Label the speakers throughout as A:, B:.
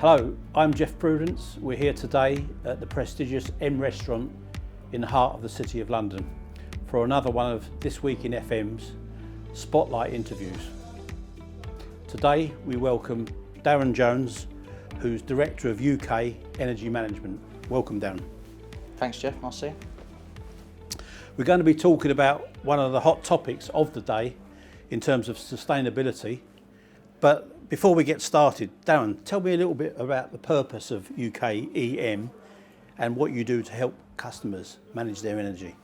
A: Hello, I'm Jeff Prudence. We're here today at the prestigious M Restaurant in the heart of the City of London for another one of This Week in FM's Spotlight interviews. Today we welcome Darren Jones, who's Director of UK Energy Management. Welcome, Darren.
B: Thanks, Jeff. Nice to see you.
A: We're going to be talking about one of the hot topics of the day in terms of sustainability. But before we get started, Darren, tell me a little bit about the purpose of UK EM and what you do to help customers manage their energy.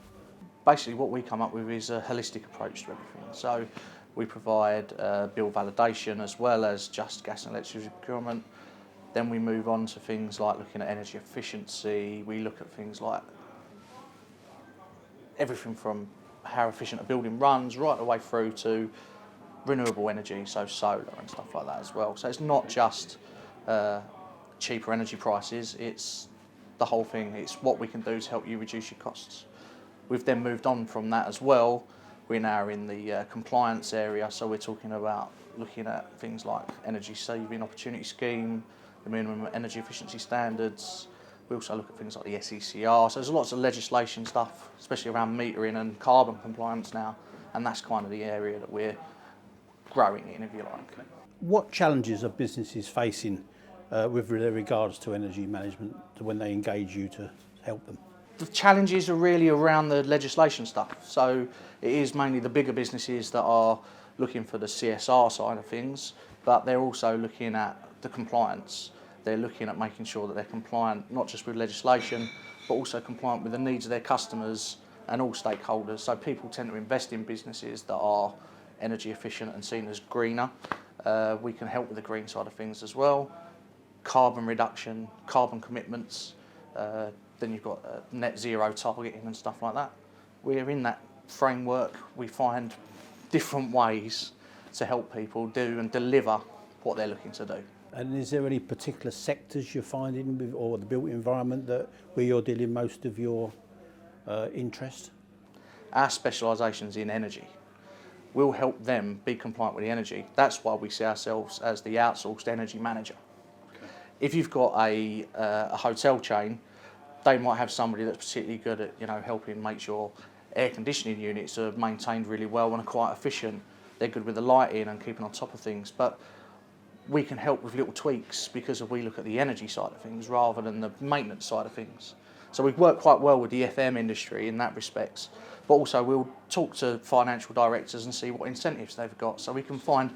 B: Basically, what we come up with is a holistic approach to everything. So we provide bill validation as well as just gas and electricity procurement. Then we move on to things like looking at energy efficiency. We look at things like everything from how efficient a building runs right the way through to renewable energy, so solar and stuff like that as well. So it's not just cheaper energy prices, it's the whole thing. It's what we can do to help you reduce your costs. We've then moved on from that as well. We're now in the compliance area, so we're talking about looking at things like energy saving opportunity scheme, the minimum energy efficiency standards. We also look at things like the SECR. So there's lots of legislation stuff, especially around metering and carbon compliance now, and that's kind of the area that we're growing in, if you like.
A: What challenges are businesses facing with regards to energy management when they engage you to help them?
B: The challenges are really around the legislation stuff. So it is mainly the bigger businesses that are looking for the CSR side of things, but they're also looking at the compliance. They're looking at making sure that they're compliant, not just with legislation, but also compliant with the needs of their customers and all stakeholders. So people tend to invest in businesses that are energy efficient and seen as greener. We can help with the green side of things as well. Carbon reduction, carbon commitments, then you've got net zero targeting and stuff like that. We're in that framework. We find different ways to help people do and deliver what they're looking to do.
A: And is there any particular sectors you're finding with, or the built environment where you're dealing most of your interest?
B: Our specialisation's in energy. We'll help them be compliant with the energy. That's why we see ourselves as the outsourced energy manager. Okay. If you've got a hotel chain, they might have somebody that's particularly good at helping make sure air conditioning units are maintained really well and are quite efficient. They're good with the lighting and keeping on top of things. But we can help with little tweaks because we look at the energy side of things rather than the maintenance side of things. So we work quite well with the FM industry in that respect, but also we'll talk to financial directors and see what incentives they've got so we can find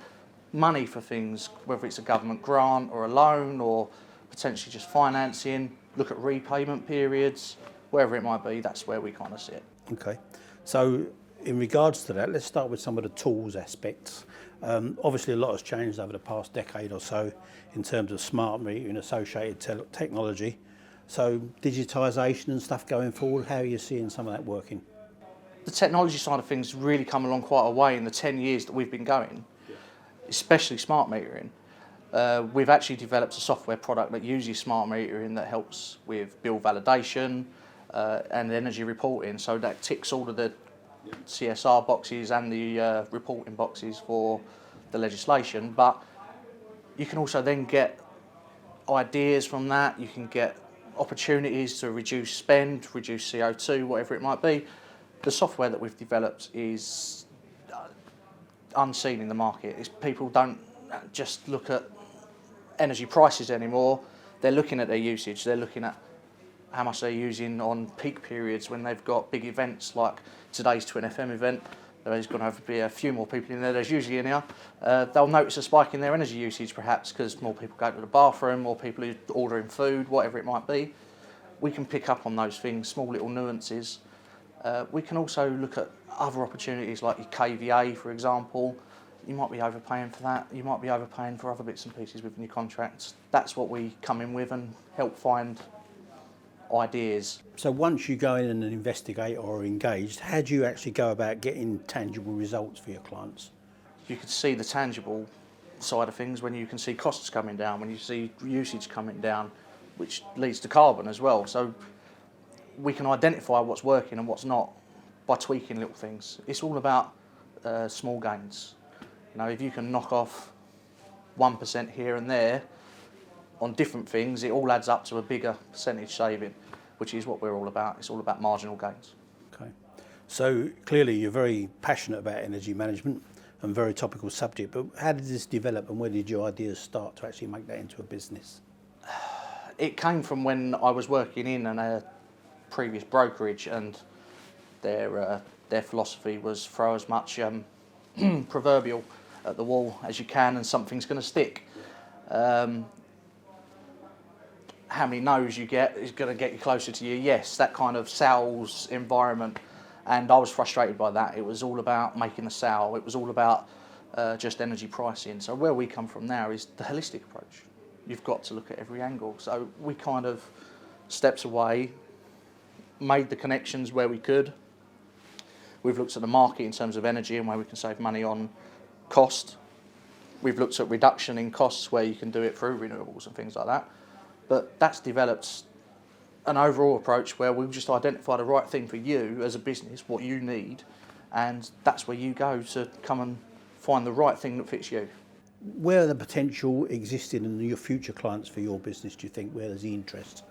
B: money for things, whether it's a government grant or a loan or potentially just financing, look at repayment periods, wherever it might be, that's where we kind of sit.
A: Okay, so in regards to that, let's start with some of the tools aspects. Obviously a lot has changed over the past decade or so in terms of smart metering associated technology. So digitisation and stuff going forward, how are you seeing some of that working?
B: The technology side of things has really come along quite a way in the 10 years that we've been going, especially smart metering. We've actually developed a software product that uses smart metering that helps with bill validation and energy reporting, so that ticks all of the CSR boxes and the reporting boxes for the legislation. But you can also then get ideas from that. You can get opportunities to reduce spend, reduce CO2, whatever it might be. The software that we've developed is unseen in the market. People don't just look at energy prices anymore. They're looking at their usage. They're looking at how much they're using on peak periods when they've got big events like today's TWinFM event. There's going to have to be a few more people in there. There's usually in here. They'll notice a spike in their energy usage perhaps because more people go to the bathroom, more people are ordering food, whatever it might be. We can pick up on those things, small little nuances. We can also look at other opportunities like your KVA, for example. You might be overpaying for that. You might be overpaying for other bits and pieces within your contracts. That's what we come in with and help find ideas.
A: So once you go in and investigate or are engaged, how do you actually go about getting tangible results for your clients?
B: You can see the tangible side of things when you can see costs coming down, when you see usage coming down, which leads to carbon as well. So we can identify what's working and what's not by tweaking little things. It's all about small gains. If you can knock off 1% here and there, on different things, it all adds up to a bigger percentage saving, which is what we're all about. It's all about marginal gains.
A: Okay. So clearly you're very passionate about energy management and very topical subject, but how did this develop and where did your ideas start to actually make that into a business?
B: It came from when I was working in a previous brokerage, and their philosophy was throw as much proverbial at the wall as you can and something's going to stick. How many no's you get is going to get you closer to your yes, that kind of sales environment. And I was frustrated by that. It was all about making a sale. It was all about just energy pricing. So where we come from now is the holistic approach. You've got to look at every angle. So we kind of stepped away, made the connections where we could. We've looked at the market in terms of energy and where we can save money on cost. We've looked at reduction in costs where you can do it through renewables and things like that. But that's developed an overall approach where we've just identified the right thing for you as a business, what you need, and that's where you go to come and find the right thing that fits you.
A: Where are the potential existing in your future clients for your business, do you think? Where there's the interest?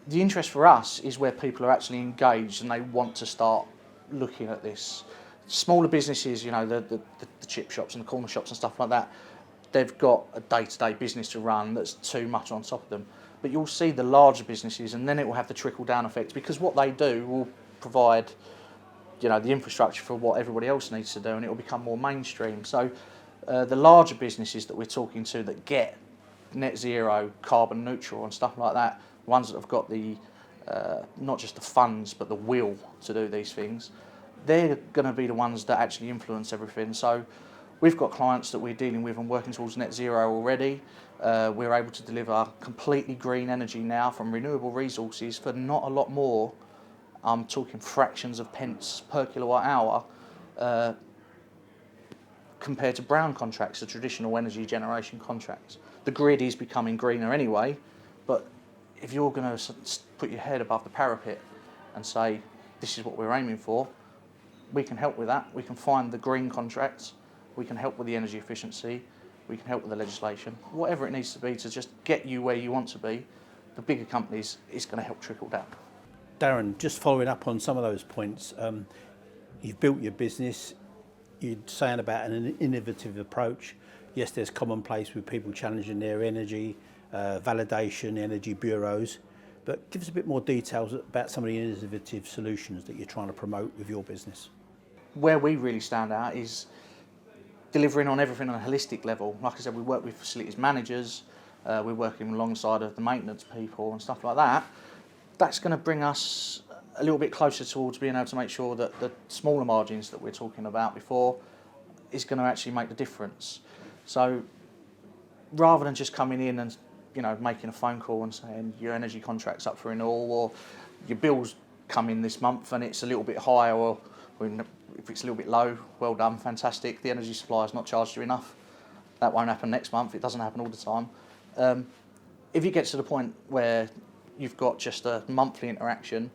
B: The interest for us is where people are actually engaged and they want to start looking at this. Smaller businesses, you know, the chip shops and the corner shops and stuff like that, they've got a day-to-day business to run that's too much on top of them. But you'll see the larger businesses, and then it will have the trickle-down effect, because what they do will provide, you know, the infrastructure for what everybody else needs to do, and it will become more mainstream. So the larger businesses that we're talking to that get net zero, carbon neutral and stuff like that, ones that have got the not just the funds but the will to do these things, they're going to be the ones that actually influence everything. So we've got clients that we're dealing with and working towards net zero already. We're able to deliver completely green energy now from renewable resources for not a lot more. I'm talking fractions of pence per kilowatt hour compared to brown contracts, the traditional energy generation contracts. The grid is becoming greener anyway, but if you're going to put your head above the parapet and say, this is what we're aiming for, we can help with that. We can find the green contracts, we can help with the energy efficiency, we can help with the legislation, whatever it needs to be to just get you where you want to be. The bigger companies, it's going to help trickle down.
A: Darren, just following up on some of those points, you've built your business, you're saying about an innovative approach. Yes, there's commonplace with people challenging their energy, validation, energy bureaus, but give us a bit more details about some of the innovative solutions that you're trying to promote with your business.
B: Where we really stand out is delivering on everything on a holistic level. Like I said, we work with facilities managers, we're working alongside of the maintenance people and stuff like that. That's going to bring us a little bit closer towards being able to make sure that the smaller margins that we're talking about before is going to actually make the difference. So rather than just coming in and, you know, making a phone call and saying your energy contract's up for renewal, or your bills come in this month and it's a little bit high, or if it's a little bit low, well done, fantastic, the energy supplier's not charged you enough. That won't happen next month, it doesn't happen all the time. If you get to the point where you've got just a monthly interaction,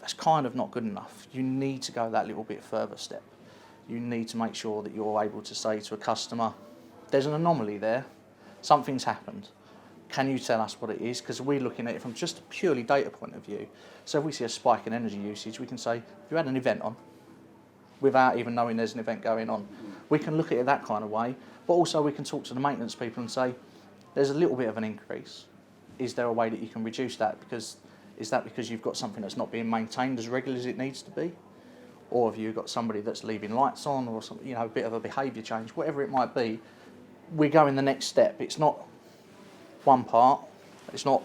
B: that's kind of not good enough. You need to go that little bit further step. You need to make sure that you're able to say to a customer, there's an anomaly there, something's happened. Can you tell us what it is? Because we're looking at it from just a purely data point of view. So if we see a spike in energy usage, we can say, have you had an event on? Without even knowing there's an event going on. We can look at it that kind of way, but also we can talk to the maintenance people and say, there's a little bit of an increase. Is there a way that you can reduce that? Is that because you've got something that's not being maintained as regularly as it needs to be? Or have you got somebody that's leaving lights on, or something, you know, a bit of a behaviour change, whatever it might be. We go in the next step. It's not one part, it's not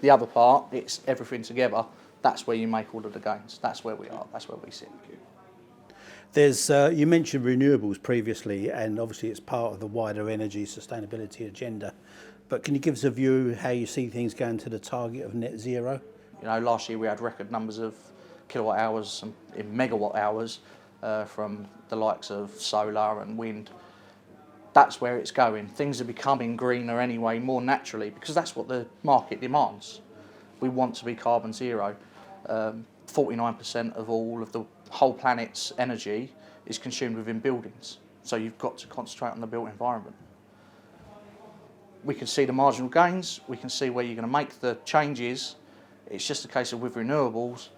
B: the other part, it's everything together. That's where you make all of the gains. That's where we are, that's where we sit.
A: There's, you mentioned renewables previously, and obviously it's part of the wider energy sustainability agenda. But can you give us a view how you see things going to the target of net zero?
B: You know, last year we had record numbers of kilowatt hours and in megawatt hours from the likes of solar and wind. That's where it's going. Things are becoming greener anyway, more naturally, because that's what the market demands. We want to be carbon zero. 49% of all of the whole planet's energy is consumed within buildings. So you've got to concentrate on the built environment. we can see the marginal gains, we can see where you're going to make the changes. It's just a case of with renewables,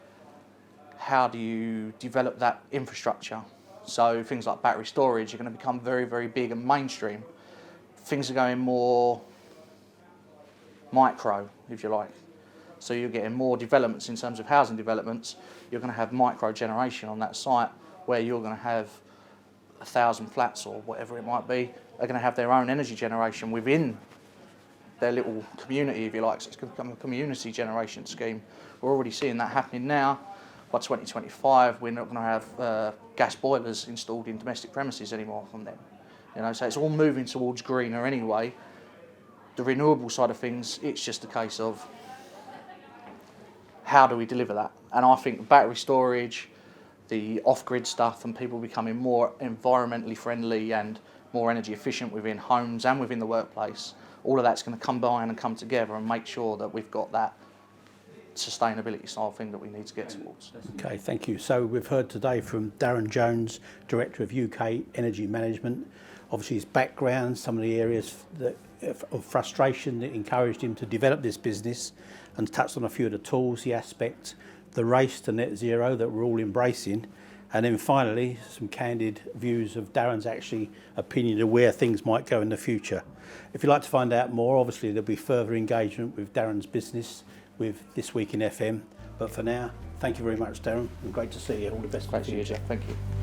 B: how do you develop that infrastructure? So things like battery storage are going to become very, very big and mainstream. Things are going more micro, if you like. So you're getting more developments in terms of housing developments. You're going to have micro generation on that site where you're going to have 1,000 flats or whatever it might be are going to have their own energy generation within their little community, if you like. So it's going to become a community generation scheme. We're already seeing that happening now. By 2025, we're not going to have gas boilers installed in domestic premises anymore from them. You know, so it's all moving towards greener anyway. The renewable side of things, it's just a case of how do we deliver that? And I think battery storage, the off-grid stuff, and people becoming more environmentally friendly and more energy efficient within homes and within the workplace, all of that's going to combine and come together and make sure that we've got that sustainability style thing that we need to get towards.
A: Okay, thank you. So we've heard today from Darren Jones, Director of UK Energy Management. Obviously his background, some of the areas of frustration that encouraged him to develop this business, and touched on a few of the tools, the aspects, the race to net zero that we're all embracing. And then finally, some candid views of Darren's actually opinion of where things might go in the future. If you'd like to find out more, obviously there'll be further engagement with Darren's business with This Week in FM. But for now, thank you very much, Darren, and great to see you. All the best for the future.
B: Thank you.